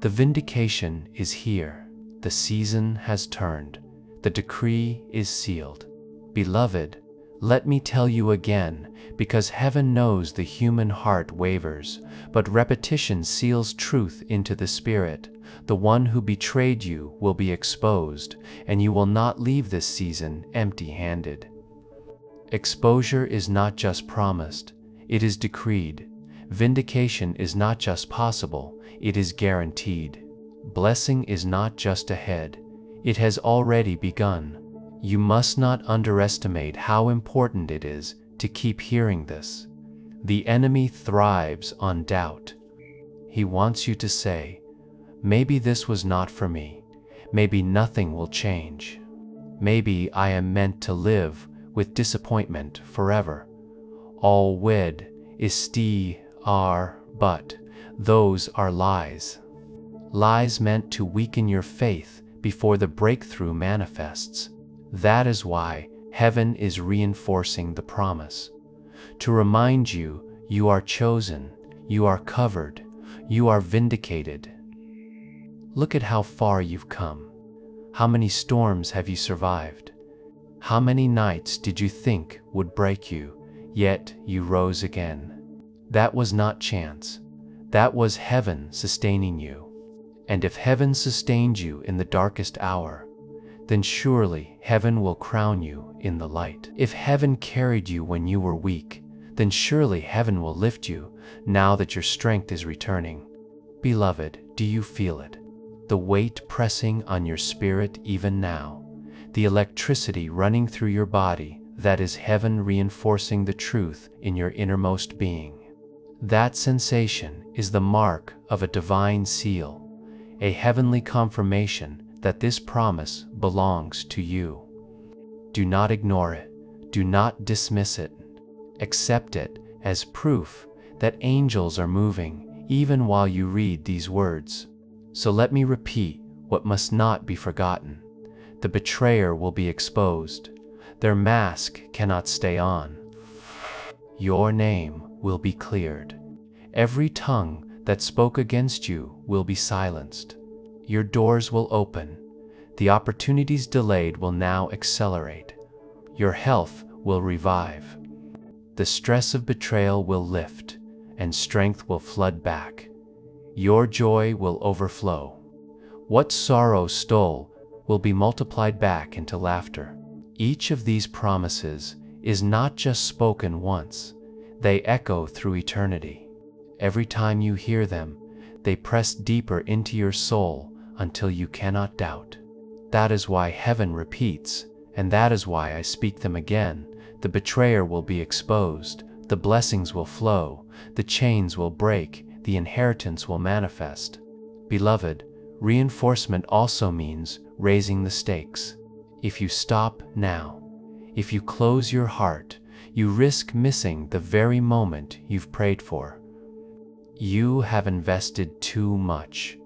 The vindication is here, the season has turned, the decree is sealed. Beloved, let me tell you again, because heaven knows the human heart wavers, but repetition seals truth into the spirit. The one who betrayed you will be exposed, and you will not leave this season empty-handed. Exposure is not just promised, it is decreed. Vindication is not just possible, it is guaranteed. Blessing is not just ahead, it has already begun. You must not underestimate how important it is to keep hearing this. The enemy thrives on doubt. He wants you to say, maybe this was not for me. Maybe nothing will change. Maybe I am meant to live with disappointment forever. All wed is but those are lies. Lies meant to weaken your faith before the breakthrough manifests. That is why heaven is reinforcing the promise. To remind you, you are chosen, you are covered, you are vindicated. Look at how far you've come. How many storms have you survived? How many nights did you think would break you, yet you rose again? That was not chance. That was heaven sustaining you. And if heaven sustained you in the darkest hour, then surely heaven will crown you in the light. If heaven carried you when you were weak, then surely heaven will lift you now that your strength is returning. Beloved, do you feel it? The weight pressing on your spirit even now, the electricity running through your body, that is heaven reinforcing the truth in your innermost being. That sensation is the mark of a divine seal, a heavenly confirmation that this promise belongs to you. Do not ignore it. Do not dismiss it. Accept it as proof that angels are moving even while you read these words. So let me repeat what must not be forgotten. The betrayer will be exposed. Their mask cannot stay on. Your name will be cleared. Every tongue that spoke against you will be silenced. Your doors will open. The opportunities delayed will now accelerate. Your health will revive. The stress of betrayal will lift, and strength will flood back. Your joy will overflow. What sorrow stole will be multiplied back into laughter. Each of these promises is not just spoken once, they echo through eternity. Every time you hear them, they press deeper into your soul until you cannot doubt. That is why heaven repeats, and that is why I speak them again. The betrayer will be exposed, the blessings will flow, the chains will break, the inheritance will manifest. Beloved, reinforcement also means raising the stakes. If you stop now, if you close your heart, you risk missing the very moment you've prayed for. You have invested too much.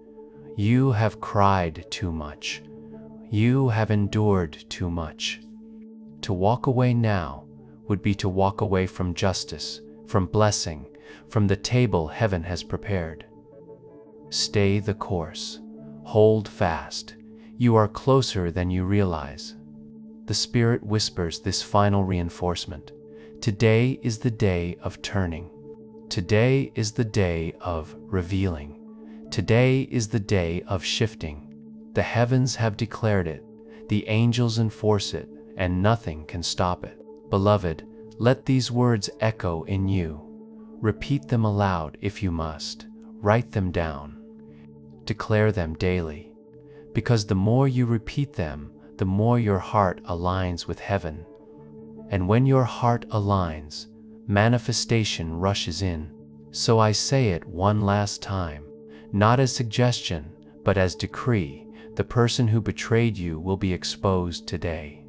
You have cried too much. You have endured too much. To walk away now would be to walk away from justice, from blessing, from the table heaven has prepared. Stay the course. Hold fast. You are closer than you realize. The Spirit whispers this final reinforcement. Today is the day of turning. Today is the day of revealing. Today is the day of shifting. The heavens have declared it. The angels enforce it, and nothing can stop it. Beloved, let these words echo in you. Repeat them aloud if you must. Write them down. Declare them daily. Because the more you repeat them, the more your heart aligns with heaven. And when your heart aligns, manifestation rushes in. So I say it one last time, not as suggestion, but as decree. The person who betrayed you will be exposed today.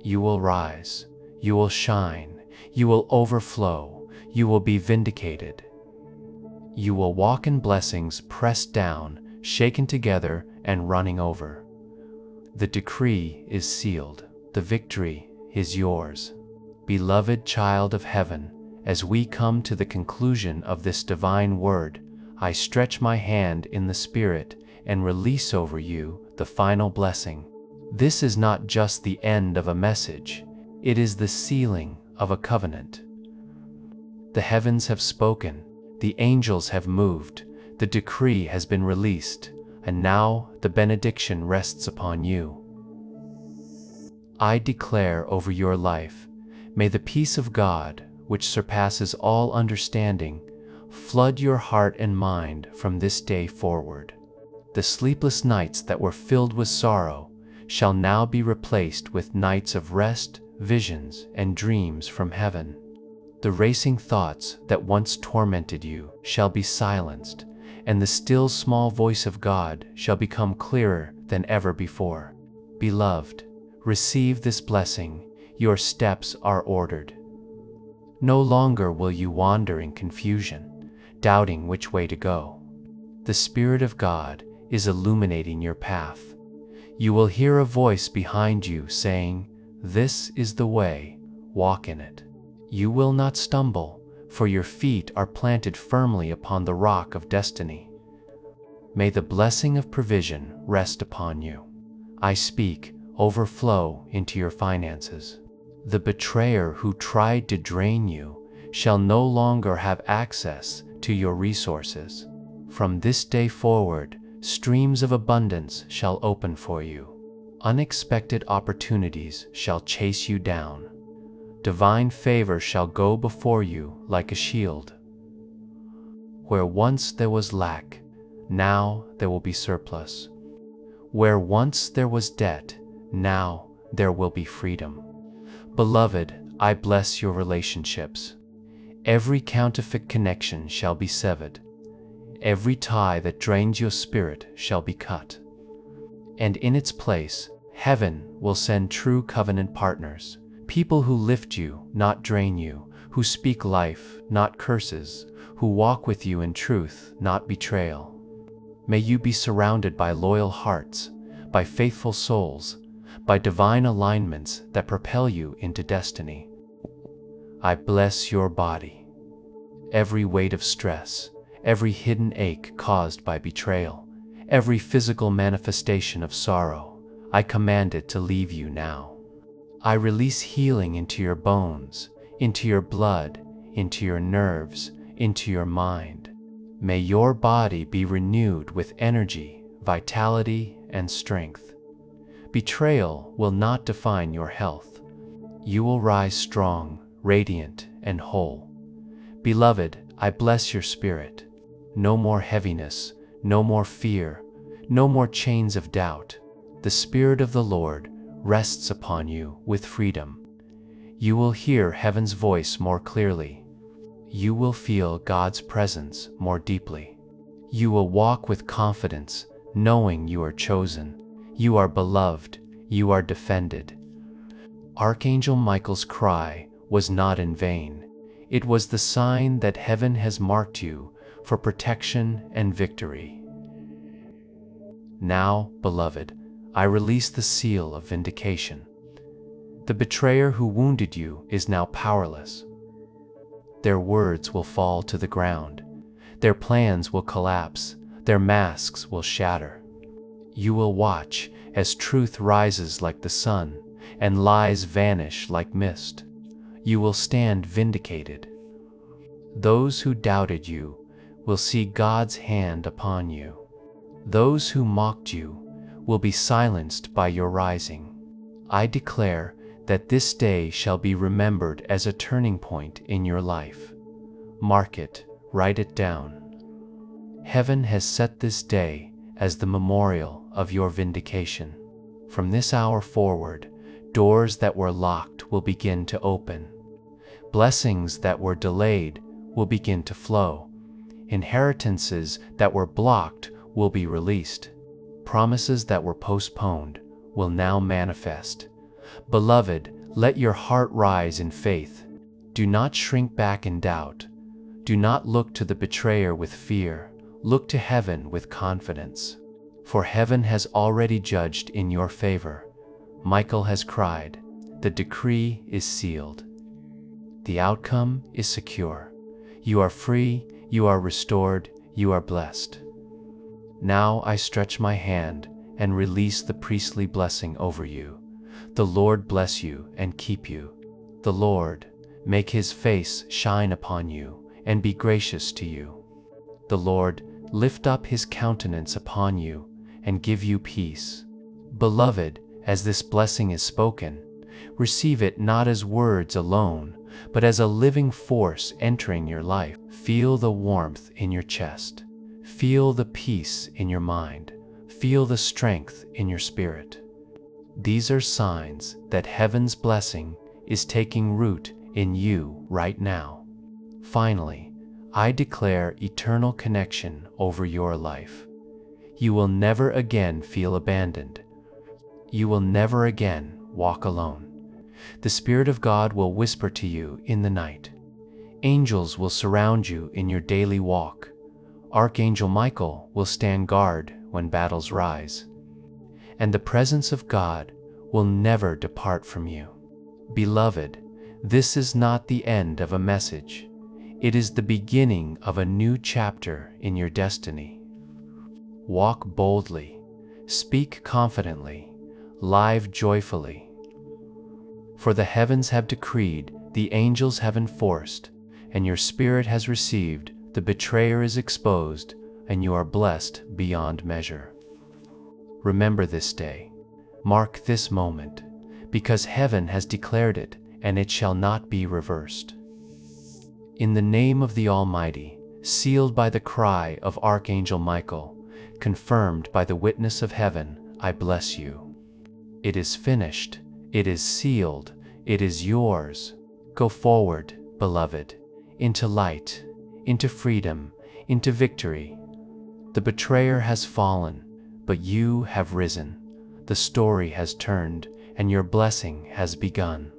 You will rise. You will shine. You will overflow. You will be vindicated. You will walk in blessings pressed down, shaken together, and running over. The decree is sealed. The victory is yours. Beloved child of heaven, as we come to the conclusion of this divine word, I stretch my hand in the Spirit and release over you the final blessing. This is not just the end of a message, it is the sealing of a covenant. The heavens have spoken, the angels have moved, the decree has been released, and now the benediction rests upon you. I declare over your life, may the peace of God, which surpasses all understanding, flood your heart and mind from this day forward. The sleepless nights that were filled with sorrow shall now be replaced with nights of rest, visions, and dreams from heaven. The racing thoughts that once tormented you shall be silenced, and the still small voice of God shall become clearer than ever before. Beloved, receive this blessing. Your steps are ordered. No longer will you wander in confusion, doubting which way to go. The Spirit of God is illuminating your path. You will hear a voice behind you saying, "This is the way, walk in it." You will not stumble, for your feet are planted firmly upon the rock of destiny. May the blessing of provision rest upon you. I speak overflow into your finances. The betrayer who tried to drain you shall no longer have access to your resources. From this day forward, streams of abundance shall open for you. Unexpected opportunities shall chase you down. Divine favor shall go before you like a shield. Where once there was lack, now there will be surplus. Where once there was debt, now there will be freedom. Beloved, I bless your relationships. Every counterfeit connection shall be severed. Every tie that drains your spirit shall be cut. And in its place, heaven will send true covenant partners, people who lift you, not drain you, who speak life, not curses, who walk with you in truth, not betrayal. May you be surrounded by loyal hearts, by faithful souls, by divine alignments that propel you into destiny. I bless your body. Every weight of stress, every hidden ache caused by betrayal, every physical manifestation of sorrow, I command it to leave you now. I release healing into your bones, into your blood, into your nerves, into your mind. May your body be renewed with energy, vitality, and strength. Betrayal will not define your health. You will rise strong, radiant, and whole. Beloved, I bless your spirit. No more heaviness, no more fear, No more chains of doubt. The Spirit of the Lord rests upon you with freedom. You will hear heaven's voice more clearly. You will feel God's presence more deeply. You will walk with confidence, knowing you are chosen. You are beloved. You are defended. Archangel Michael's cry was not in vain. It was the sign that heaven has marked you for protection and victory. Now, beloved, I release the seal of vindication. The betrayer who wounded you is now powerless. Their words will fall to the ground. Their plans will collapse. Their masks will shatter. You will watch as truth rises like the sun and lies vanish like mist. You will stand vindicated. Those who doubted you will see God's hand upon you. Those who mocked you will be silenced by your rising. I declare that this day shall be remembered as a turning point in your life. Mark it, write it down. Heaven has set this day as the memorial of your vindication. From this hour forward, doors that were locked will begin to open. Blessings that were delayed will begin to flow. Inheritances that were blocked will be released. Promises that were postponed will now manifest. Beloved, let your heart rise in faith. Do not shrink back in doubt. Do not look to the betrayer with fear. Look to heaven with confidence. For heaven has already judged in your favor. Michael has cried. The decree is sealed. The outcome is secure. You are free, you are restored, you are blessed. Now I stretch my hand and release the priestly blessing over you. The Lord bless you and keep you. The Lord make his face shine upon you and be gracious to you. The Lord lift up his countenance upon you and give you peace. Beloved, as this blessing is spoken, receive it not as words alone, but as a living force entering your life. Feel the warmth in your chest. Feel the peace in your mind. Feel the strength in your spirit. These are signs that heaven's blessing is taking root in you right now. Finally, I declare eternal connection over your life. You will never again feel abandoned. You will never again walk alone. The Spirit of God will whisper to you in the night. Angels will surround you in your daily walk. Archangel Michael will stand guard when battles rise. And the presence of God will never depart from you. Beloved, this is not the end of a message. It is the beginning of a new chapter in your destiny. Walk boldly, speak confidently, live joyfully. For the heavens have decreed, the angels have enforced, and your spirit has received, the betrayer is exposed, and you are blessed beyond measure. Remember this day. Mark this moment, because heaven has declared it, and it shall not be reversed. In the name of the Almighty, sealed by the cry of Archangel Michael, confirmed by the witness of heaven, I bless you. It is finished. It is sealed. It is yours. Go forward, beloved, into light, into freedom, into victory. The betrayer has fallen, but you have risen. The story has turned, and your blessing has begun.